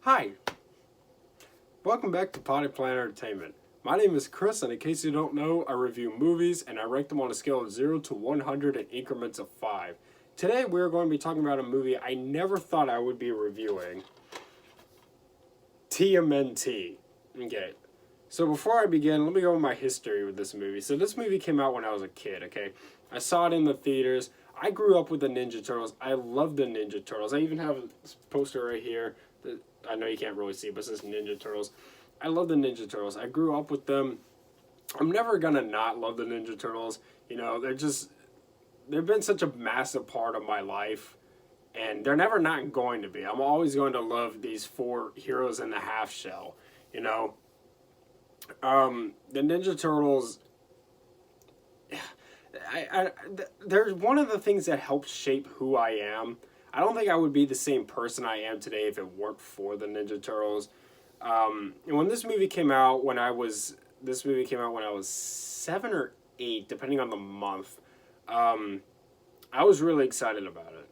Hi, welcome back to Potty Plan Entertainment. My name is Chris, and in case you don't know, I review movies and I rank them on a scale of 0 to 100 in increments of 5. Today we're going to be talking about a movie I never thought I would be reviewing. TMNT. Okay, so before I begin, let me go over my history with this movie. So this movie came out when I was a kid, okay? I saw it in the theaters. I grew up with the Ninja Turtles. I love the Ninja Turtles. I even have a poster right here that I know you can't really see, but it says Ninja Turtles. I love the Ninja Turtles. I grew up with them. I'm never gonna not love the Ninja Turtles. You know, they've been such a massive part of my life, and they're never not going to be. I'm always going to love these four heroes in the half shell. You know, the Ninja Turtles. They're one of the things that helped shape who I am. I don't think I would be the same person I am today if it weren't for the Ninja Turtles. And when this movie came out, when I was 7 or 8, depending on the month. I was really excited about it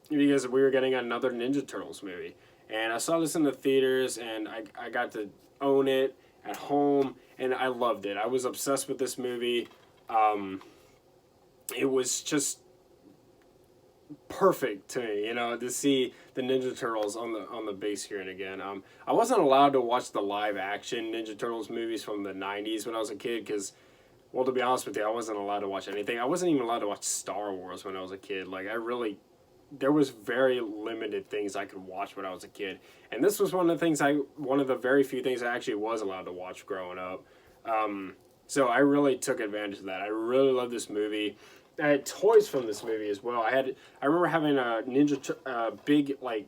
because we were getting another Ninja Turtles movie, and I saw this in the theaters, and I got to own it at home, and I loved it. I was obsessed with this movie. It was just perfect to me, you know, to see the Ninja Turtles on the big screen again. I wasn't allowed to watch the live action Ninja Turtles movies from the 90s when I was a kid because, well, to be honest with you, I wasn't allowed to watch anything. I wasn't even allowed to watch Star Wars when I was a kid. Like, there was very limited things I could watch when I was a kid. And this was one of the very few things I actually was allowed to watch growing up. So I really took advantage of that. I really love this movie. I had toys from this movie as well. I remember having a big, like,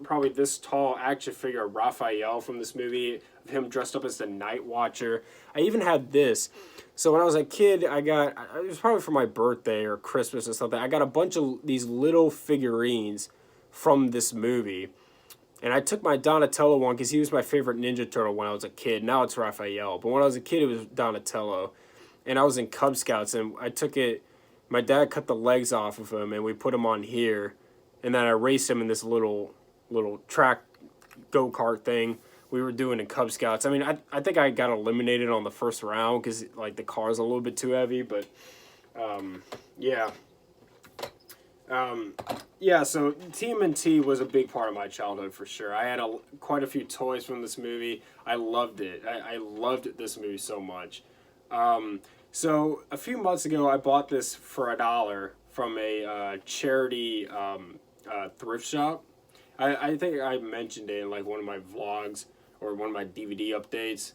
probably this tall action figure of Raphael from this movie, of him dressed up as the Night Watcher. I even had this. So when I was a kid, it was probably for my birthday or Christmas or something, I got a bunch of these little figurines from this movie. And I took my Donatello one because he was my favorite Ninja Turtle when I was a kid. Now it's Raphael. But when I was a kid, it was Donatello. And I was in Cub Scouts, and I took it. My dad cut the legs off of him, and we put him on here. And then I raced him in this little track go-kart thing we were doing in Cub Scouts. I mean, I think I got eliminated on the first round because, like, the car's a little bit too heavy. But, yeah. Yeah, so TMNT was a big part of my childhood for sure. I had quite a few toys from this movie. I loved it. I loved this movie so much. So a few months ago, I bought this for $1 from a charity thrift shop. I think I mentioned it in like one of my vlogs or one of my DVD updates.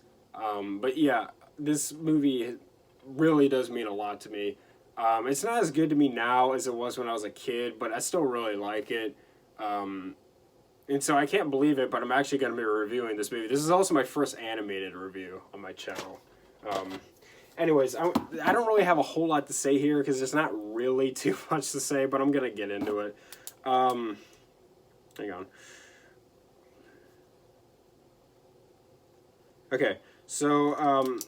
But yeah, this movie really does mean a lot to me. It's not as good to me now as it was when I was a kid, but I still really like it. And so I can't believe it, but I'm actually going to be reviewing this movie. This is also my first animated review on my channel. Anyways, I don't really have a whole lot to say here because there's not really too much to say, but I'm going to get into it. Hang on. Okay, so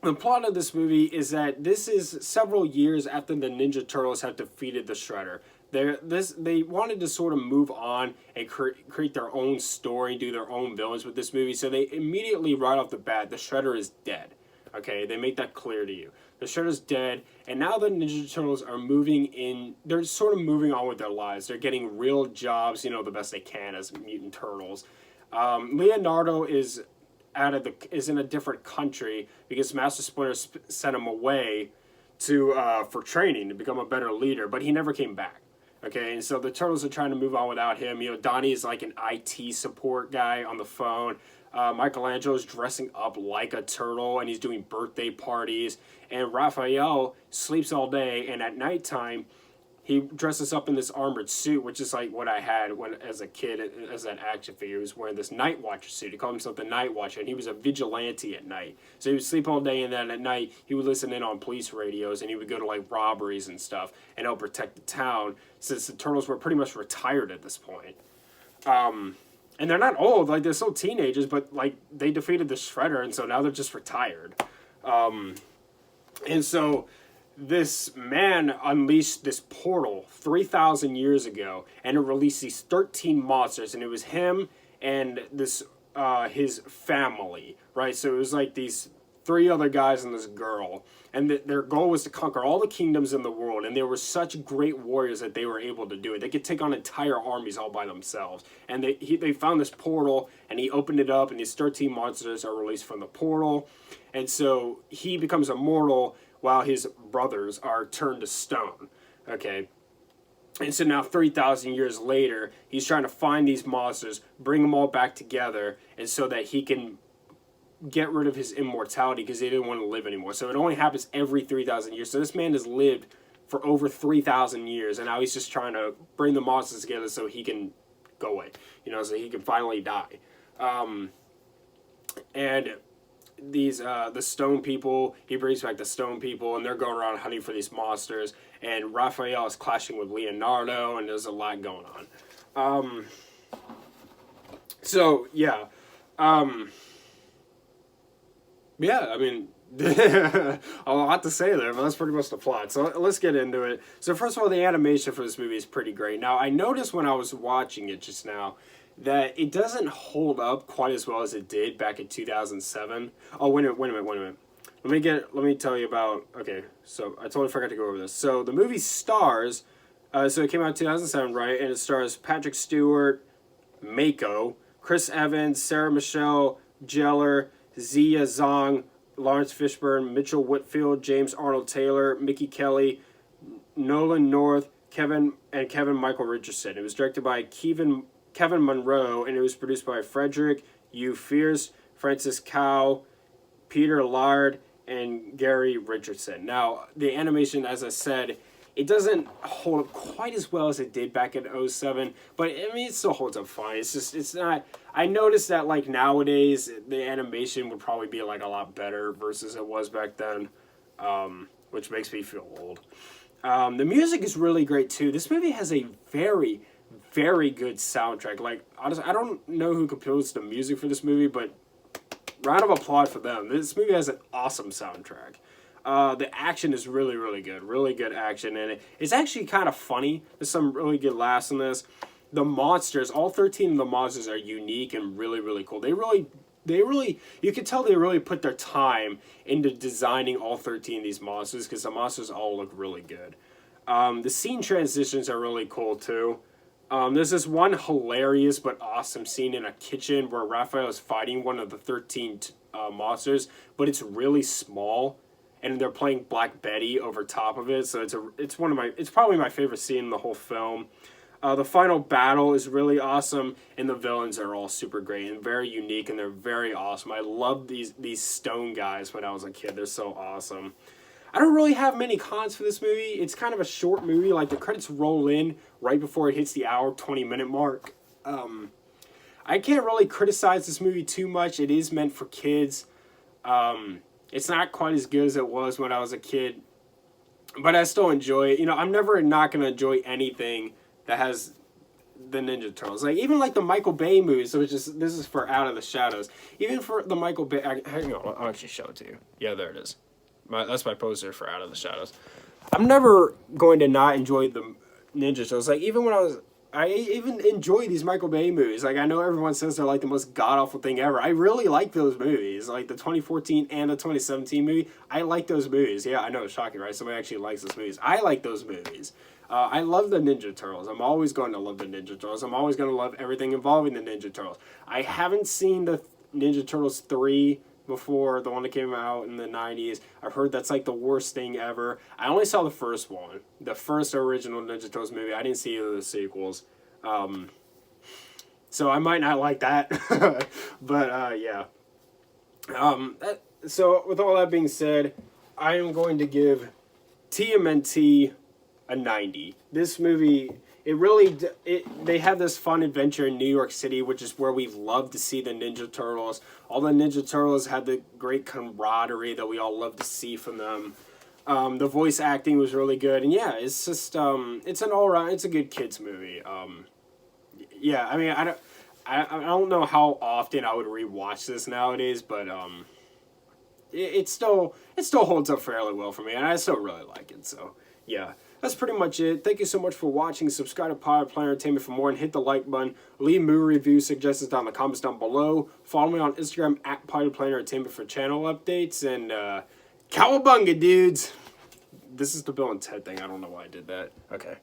the plot of this movie is that this is several years after the Ninja Turtles have defeated the Shredder. They wanted to sort of move on and create their own story, do their own villains with this movie, so they immediately, right off the bat, the Shredder is dead. Okay, they make that clear to you. The Shredder's dead, and now the Ninja Turtles are they're sort of moving on with their lives. They're getting real jobs, you know, the best they can as mutant turtles. Leonardo is in a different country because Master Splinter sent him away for training to become a better leader, but he never came back. Okay, and so the Turtles are trying to move on without him. You know, Donnie is like an IT support guy on the phone. Michelangelo is dressing up like a turtle, and he's doing birthday parties. And Raphael sleeps all day, and at nighttime, he dresses up in this armored suit, which is like what I had as a kid, as an action figure. He was wearing this Night Watcher suit. He called himself the Night Watcher, and he was a vigilante at night. So he would sleep all day, and then at night, he would listen in on police radios, and he would go to like robberies and stuff, and help protect the town, since the Turtles were pretty much retired at this point. And they're not old, like they're still teenagers, but like they defeated the Shredder, and so now they're just retired. And so this man unleashed this portal 3,000 years ago, and it released these 13 monsters, and it was him and this his family, right? So it was like these three other guys and this girl, and their goal was to conquer all the kingdoms in the world, and they were such great warriors that they were able to do it. They could take on entire armies all by themselves, and they found this portal, and he opened it up, and these 13 monsters are released from the portal, and so he becomes immortal while his brothers are turned to stone, okay? And so now 3,000 years later, he's trying to find these monsters, bring them all back together, and so that he can get rid of his immortality because they didn't want to live anymore. So it only happens every 3,000 years. So this man has lived for over 3,000 years, and now he's just trying to bring the monsters together so he can go away, so he can finally die. And these the stone people, he brings back the stone people, and they're going around hunting for these monsters, and Raphael is clashing with Leonardo, and there's a lot going on. So yeah, I mean, a lot to say there, but that's pretty much the plot. So let's get into it. So first of all, the animation for this movie is pretty great. Now, I noticed when I was watching it just now that it doesn't hold up quite as well as it did back in 2007. Oh, wait a minute. Let me tell you about, okay, so I totally forgot to go over this. So the movie stars, so it came out in 2007, right? And it stars Patrick Stewart, Mako, Chris Evans, Sarah Michelle Gellar, Zia Zhang, Lawrence Fishburne, Mitchell Whitfield, James Arnold Taylor, Mickey Kelly, Nolan North, Kevin Michael Richardson. It was directed by Kevin Monroe, and it was produced by Frederick U. Fierce, Francis Cow, Peter Laird, and Gary Richardson. Now, the animation, as I said, it doesn't hold up quite as well as it did back in 2007, but I mean, it still holds up fine. It's not, I noticed that like nowadays, the animation would probably be like a lot better versus it was back then, which makes me feel old. The music is really great too. This movie has a very, very good soundtrack. Like, honestly, I don't know who composed the music for this movie, but round of applause for them. This movie has an awesome soundtrack. The action is really, really good. Really good action in it. It's actually kind of funny. There's some really good laughs in this. The monsters, all 13 of the monsters are unique and really, really cool. They really, you can tell they really put their time into designing all 13 of these monsters because the monsters all look really good. The scene transitions are really cool too. There's this one hilarious but awesome scene in a kitchen where Raphael is fighting one of the 13 monsters, but it's really small, and they're playing Black Betty over top of it. So it's probably my favorite scene in the whole film. The final battle is really awesome, and the villains are all super great and very unique, and they're very awesome. I loved these stone guys when I was a kid. They're so awesome. I don't really have many cons for this movie. It's kind of a short movie. Like, the credits roll in right before it hits the hour, 20-minute mark. I can't really criticize this movie too much. It is meant for kids. It's not quite as good as it was when I was a kid, but I still enjoy it. I'm never not going to enjoy anything that has the Ninja Turtles. Like, even like the Michael Bay movies, this is for Out of the Shadows. Even for the Michael Bay, hang on, I'll actually show it to you. Yeah, there it is. That's my poster for Out of the Shadows. I'm never going to not enjoy the Ninja Turtles. Like, even when I even enjoy these Michael Bay movies. Like, I know everyone says they're like the most god-awful thing ever. I really like those movies. Like, the 2014 and the 2017 movie, I like those movies. Yeah, I know, it's shocking, right? Somebody actually likes those movies. I like those movies. I love the Ninja Turtles. I'm always going to love the Ninja Turtles. I'm always going to love everything involving the Ninja Turtles. I haven't seen the Ninja Turtles 3 before, the one that came out in the 90s. I've heard that's like the worst thing ever. I only saw the first one, the first original Ninja Turtles movie. I didn't see either of the sequels. So I might not like that. But yeah. So with all that being said, I am going to give TMNT a 90. This movie, they have this fun adventure in New York City, which is where we love to see the Ninja Turtles. All the Ninja Turtles had the great camaraderie that we all love to see from them. The voice acting was really good, and yeah, it's just it's an all-around, it's a good kids movie. Yeah, I mean, I don't know how often I would rewatch this nowadays, but it still holds up fairly well for me, and I still really like it. So yeah, that's pretty much it. Thank you so much for watching. Subscribe to Pod Player Entertainment for more, and hit the like button. Leave movie review suggestions down in the comments down below. Follow me on Instagram at Pod Player Entertainment for channel updates, and cowabunga, dudes. This is the Bill and Ted thing. I don't know why I did that. Okay.